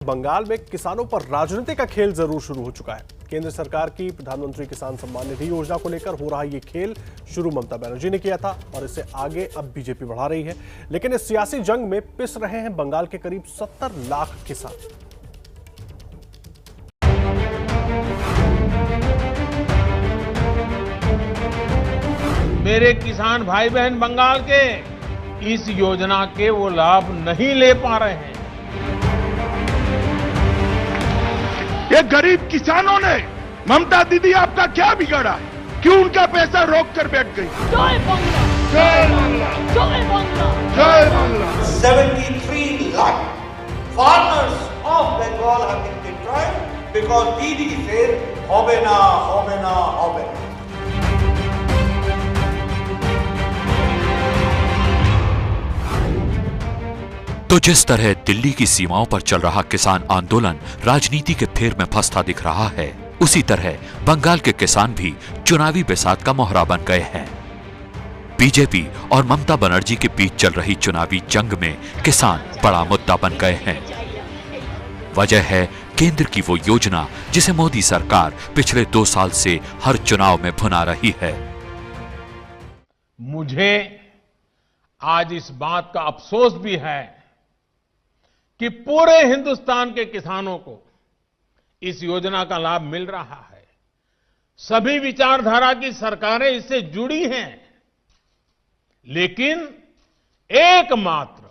बंगाल में किसानों पर राजनीति का खेल जरूर शुरू हो चुका है। केंद्र सरकार की प्रधानमंत्री किसान सम्मान निधि योजना को लेकर हो रहा ये खेल शुरू ममता बनर्जी ने किया था और इसे आगे अब बीजेपी बढ़ा रही है। लेकिन इस सियासी जंग में पिस रहे हैं बंगाल के करीब 70 लाख किसान। मेरे किसान भाई बहन बंगाल के इस योजना के वो लाभ नहीं ले पा रहे हैं। ये गरीब किसानों ने ममता दीदी आपका क्या बिगाड़ा है? क्यों उनका पैसा रोक कर बैठ गई? जय बांग्ला, जय बांग्ला, जय बांग्ला, जय Bangla. 73 lakh farmers of Bengal have been deprived because DD said, "Hobe na, hobe na, hobe na." तो जिस तरह दिल्ली की सीमाओं पर चल रहा किसान आंदोलन राजनीति के फेर में फंसता दिख रहा है, उसी तरह बंगाल के किसान भी चुनावी बिसात का मोहरा बन गए हैं। बीजेपी और ममता बनर्जी के बीच चल रही चुनावी जंग में किसान बड़ा मुद्दा बन गए हैं। वजह है केंद्र की वो योजना जिसे मोदी सरकार पिछले 2 साल से हर चुनाव में भुना रही है। मुझे आज इस बात का अफसोस भी है कि पूरे हिंदुस्तान के किसानों को इस योजना का लाभ मिल रहा है। सभी विचारधारा की सरकारें इससे जुड़ी हैं, लेकिन एकमात्र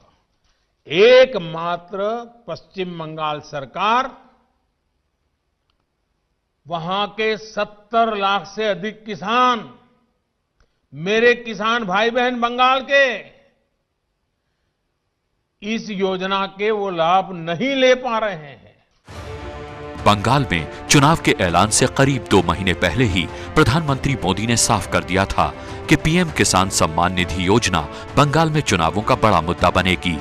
पश्चिम बंगाल सरकार वहां के 70 लाख से अधिक किसान, मेरे किसान भाई बहन बंगाल के इस योजना के वो लाभ नहीं ले पा रहे हैं। बंगाल में चुनाव के ऐलान से करीब 2 महीने पहले ही प्रधानमंत्री मोदी ने साफ कर दिया था कि पीएम किसान सम्मान निधि योजना बंगाल में चुनावों का बड़ा मुद्दा बनेगी।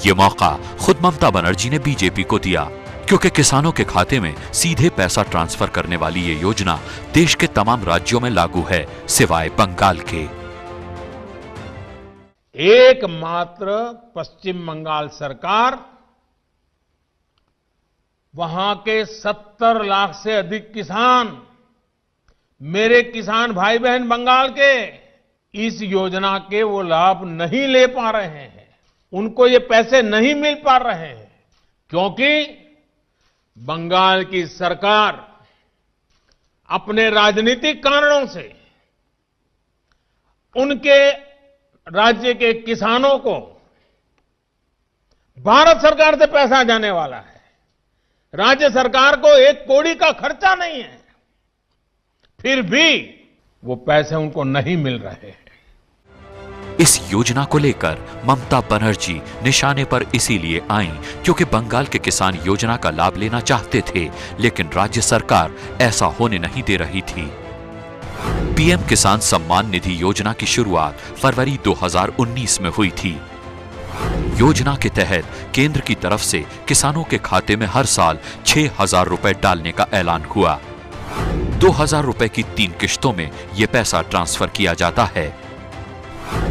ये मौका खुद ममता बनर्जी ने बीजेपी को दिया, क्योंकि किसानों के खाते में सीधे पैसा ट्रांसफर करने वाली ये योजना देश के तमाम राज्यों में लागू है, सिवाय बंगाल के। एकमात्र पश्चिम बंगाल सरकार वहां के 70 लाख से अधिक किसान, मेरे किसान भाई बहन बंगाल के इस योजना के वो लाभ नहीं ले पा रहे हैं। उनको ये पैसे नहीं मिल पा रहे हैं क्योंकि बंगाल की सरकार अपने राजनीतिक कारणों से उनके राज्य के किसानों को भारत सरकार से पैसा जाने वाला है, राज्य सरकार को 1 कौड़ी का खर्चा नहीं है, फिर भी वो पैसे उनको नहीं मिल रहे हैं। इस योजना को लेकर ममता बनर्जी निशाने पर इसीलिए आईं क्योंकि बंगाल के किसान योजना का लाभ लेना चाहते थे, लेकिन राज्य सरकार ऐसा होने नहीं दे रही थी। पीएम किसान सम्मान निधि योजना की शुरुआत फरवरी 2019 में हुई थी। योजना के तहत केंद्र की तरफ से किसानों के खाते में हर साल 6,000 रुपए डालने का ऐलान हुआ। 2,000 रुपए की 3 किश्तों में यह पैसा ट्रांसफर किया जाता है।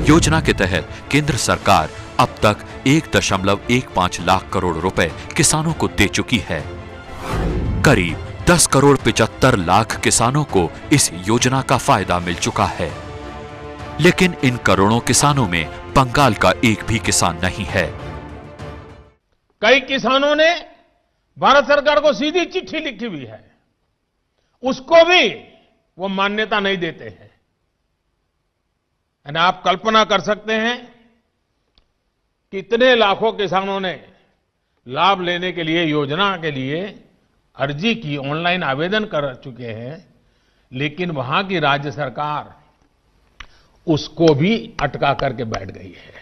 योजना के तहत केंद्र सरकार अब तक 1.15 लाख करोड़ रुपए किसानों को दे चुकी है। करीब 10 करोड़ 75 लाख किसानों को इस योजना का फायदा मिल चुका है, लेकिन इन करोड़ों किसानों में बंगाल का एक भी किसान नहीं है। कई किसानों ने भारत सरकार को सीधी चिट्ठी लिखी हुई है, उसको भी वो मान्यता नहीं देते हैं। यानी आप कल्पना कर सकते हैं कितने लाखों किसानों ने लाभ लेने के लिए, योजना के लिए अर्जी की, ऑनलाइन आवेदन कर चुके हैं, लेकिन वहां की राज्य सरकार उसको भी अटका करके बैठ गई है।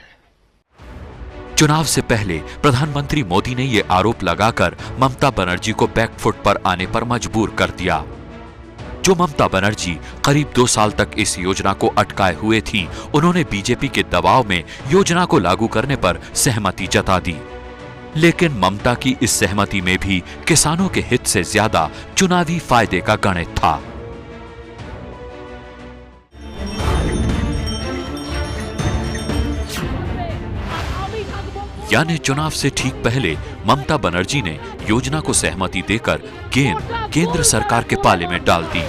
चुनाव से पहले प्रधानमंत्री मोदी ने यह आरोप लगाकर ममता बनर्जी को बैकफुट पर आने पर मजबूर कर दिया। जो ममता बनर्जी करीब 2 साल तक इस योजना को अटकाए हुए थीं, उन्होंने बीजेपी के दबाव में योजना को लागू करने पर सहमति जता दी। लेकिन ममता की इस सहमति में भी किसानों के हित से ज्यादा चुनावी फायदे का गणित था। यानी चुनाव से ठीक पहले ममता बनर्जी ने योजना को सहमति देकर गेंद केंद्र सरकार के पाले में डाल दी।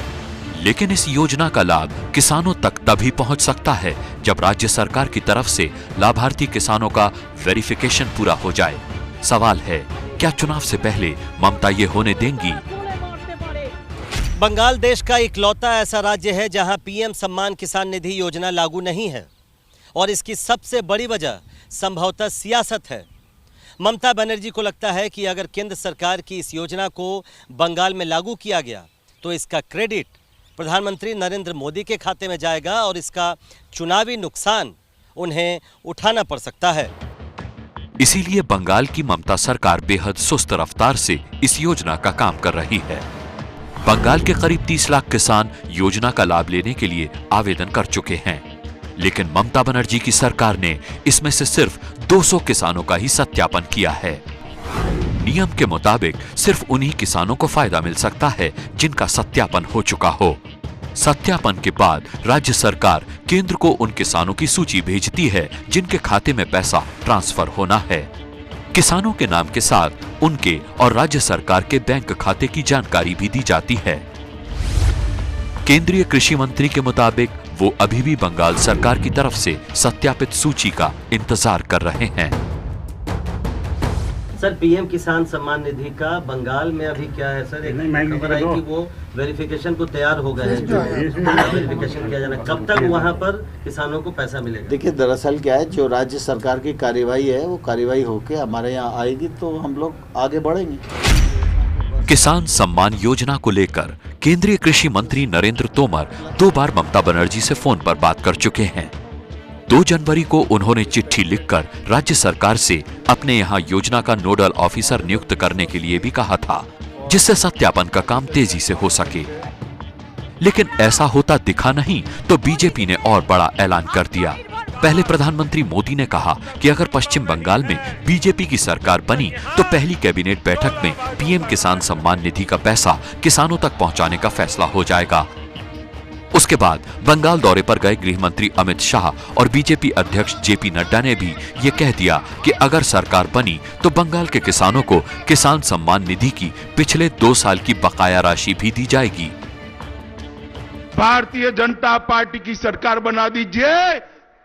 लेकिन इस योजना का लाभ किसानों तक तभी पहुंच सकता है जब राज्य सरकार की तरफ से लाभार्थी किसानों का वेरिफिकेशन पूरा हो जाए। सवाल है, क्या चुनाव से पहले ममता ये होने देंगी? बंगाल देश का इकलौता ऐसा राज्य है जहां पीएम सम्मान किसान निधि योजना लागू नहीं है और इसकी सबसे बड़ी वजह संभवतः सियासत है। ममता बनर्जी को लगता है कि अगर केंद्र सरकार की इस योजना को बंगाल में लागू किया गया तो इसका क्रेडिट प्रधानमंत्री नरेंद्र मोदी के खाते में जाएगा और इसका चुनावी नुकसान उन्हें उठाना पड़ सकता है। इसीलिए बंगाल की ममता सरकार बेहद सुस्त रफ्तार से इस योजना का काम कर रही है। बंगाल के करीब 30 लाख किसान योजना का लाभ लेने के लिए आवेदन कर चुके हैं, लेकिन ममता बनर्जी की सरकार ने इसमें से सिर्फ 200 किसानों का ही सत्यापन किया है। नियम के मुताबिक सिर्फ उन्हीं किसानों को फायदा मिल सकता है जिनका सत्यापन हो चुका हो। सत्यापन के बाद राज्य सरकार केंद्र को उन किसानों की सूची भेजती है जिनके खाते में पैसा ट्रांसफर होना है। किसानों के नाम के साथ उनके और राज्य सरकार के बैंक खाते की जानकारी भी दी जाती है। केंद्रीय कृषि मंत्री के मुताबिक वो अभी भी बंगाल सरकार की तरफ से सत्यापित सूची का इंतजार कर रहे हैं। सर, पीएम किसान सम्मान निधि का बंगाल में अभी क्या है सर? एक खबर आई कि वो वेरिफिकेशन को तैयार हो गए हैं, जो वेरिफिकेशन किया जाना, कब तक वहां पर किसानों को पैसा मिलेगा? देखिए, दरअसल क्या है, जो राज्य सरकार की कार्यवाही है वो कार्यवाही होके हमारे यहाँ आएगी तो हम लोग आगे बढ़ेंगे। किसान सम्मान योजना को लेकर केंद्रीय कृषि मंत्री नरेंद्र तोमर 2 बार ममता बनर्जी से फोन पर बात कर चुके हैं। 2 जनवरी को उन्होंने चिट्ठी लिखकर राज्य सरकार से अपने यहाँ योजना का नोडल ऑफिसर नियुक्त करने के लिए भी कहा था, जिससे सत्यापन का काम तेजी से हो सके। लेकिन ऐसा होता दिखा नहीं तो बीजेपी ने और बड़ा ऐलान कर दिया। पहले प्रधानमंत्री मोदी ने कहा कि अगर पश्चिम बंगाल में बीजेपी की सरकार बनी तो पहली कैबिनेट बैठक में पीएम किसान सम्मान निधि का पैसा किसानों तक पहुंचाने का फैसला हो जाएगा। उसके बाद बंगाल दौरे पर गए गृह मंत्री अमित शाह और बीजेपी अध्यक्ष जेपी नड्डा ने भी ये कह दिया कि अगर सरकार बनी तो बंगाल के किसानों को किसान सम्मान निधि की पिछले 2 साल की बकाया राशि भी दी जाएगी। भारतीय जनता पार्टी की सरकार बना दीजिए,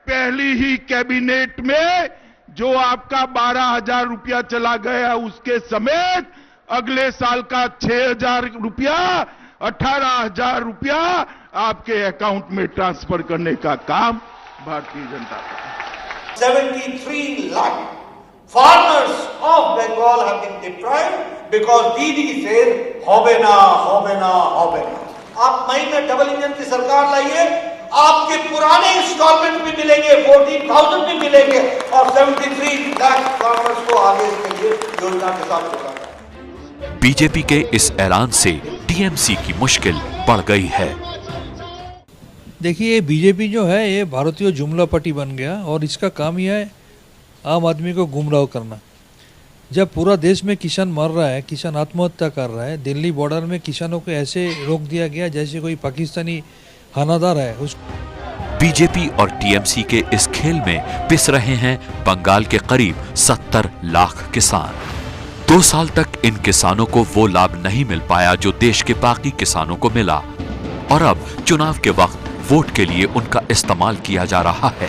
पहली ही कैबिनेट में जो आपका 12,000 रुपया चला गया उसके समेत अगले साल का 6,000 रुपया, 18,000 रुपया आपके अकाउंट में ट्रांसफर करने का काम Bharatiya Janata party. 73 lakh farmers of Bengal have been deprived because DD says होबे ना होबे ना होबे ना। आप मई में डबल इंजन की सरकार लाइए, आपके पुराने इंस्टॉलमेंट भी मिलेंगे, 14,000 भी मिलेंगे और 73 लाख फार्मर्स को आगे इसके लिए योजना के साथ जोड़ा जाए। बीजेपी के इस ऐलान से टीएमसी की मुश्किल बढ़ गई है। देखिए, बीजेपी जो है ये भारतीय जुमला पट्टी बन गया और इसका काम यह है आम आदमी को गुमराह करना। जब पूरा देश में किसान मर रहा है, किसान आत्महत्या कर रहा है, दिल्ली बॉर्डर में किसानों को ऐसे रोक दिया गया जैसे कोई पाकिस्तानी हानादार है। बीजेपी और टीएमसी के इस खेल में पिस रहे हैं बंगाल के करीब 70 लाख किसान। 2 साल तक इन किसानों को वो लाभ नहीं मिल पाया जो देश के बाकी किसानों को मिला और अब चुनाव के वक्त वोट के लिए उनका इस्तेमाल किया जा रहा है।